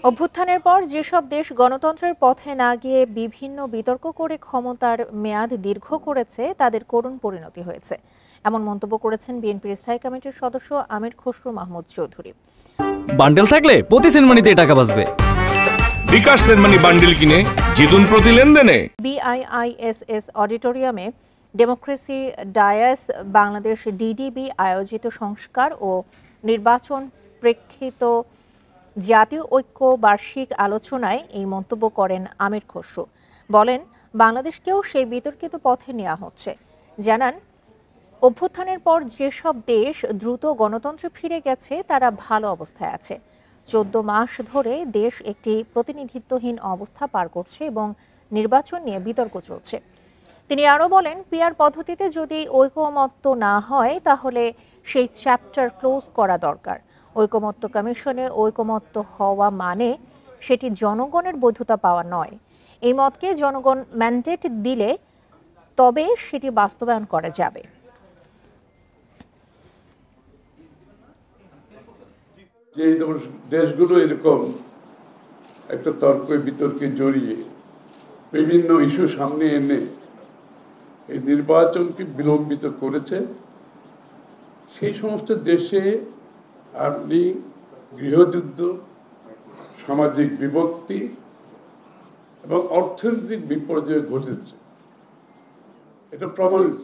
অভ্যুত্থানের পর যেসব দেশ গণতন্ত্রের পথে না গিয়ে বিভিন্ন বিতর্ক করে ক্ষমতার মেয়াদ দীর্ঘ করেছে তাদের করুণ পরিণতি হয়েছে, এমন মন্তব্য করেছেন বিএনপির স্থায়ী কমিটির সদস্য আমির খসরু মাহমুদ চৌধুরী। বান্ডেল থাকলে প্রতি সেনমানিতে টাকা বাঁচবে। বিকাশ সেনমানি বান্ডেল কিনে জিতুন প্রতি লেনদেনে। বিআইআইএসএস অডিটোরিয়ামে ডেমোক্রেসি ডায়াস বাংলাদেশ ডিডিবি আয়োজিত সংস্কার ও নির্বাচন প্রেক্ষিত জাতীয় ঐক্য বার্ষিক আলোচনায় এই মন্তব্য করেন আমির খসরু। বলেন, বাংলাদেশকেও সেই বিতর্কিত পথে নেওয়া হচ্ছে। জানান, অভ্যুত্থানের পর যেসব দেশ দ্রুত গণতন্ত্রে ফিরে গেছে তারা ভালো অবস্থায় আছে। 14 মাস ধরে দেশ একটি প্রতিনিধিত্বহীন অবস্থা পার করছে এবং নির্বাচন নিয়ে বিতর্ক চলছে। তিনি আরও বলেন, পিআর পদ্ধতিতে যদি ঐকমত্য না হয় তাহলে সেই চ্যাপ্টার ক্লোজ করা দরকার। ঐকমত্য কমিশনে ঐকমত্য হওয়া মানে সেটি জনগণের বৈধতা পাওয়া নয়। এই মতকে জনগণ ম্যান্ডেট দিলে তবে সেটি বাস্তবায়ন করা যাবে। যে দেশগুলো এরকম একটা তর্ক বিতর্কে জড়িয়ে বিভিন্ন ইস্যু সামনে এনে এই নির্বাচনকে বিলম্বিত করেছে, সেই সমস্ত দেশে আপনি গৃহযুদ্ধ, সামাজিক বিভক্তি এবং অর্থনৈতিক বিপর্যয় ঘটেছে, এটা প্রমাণিত।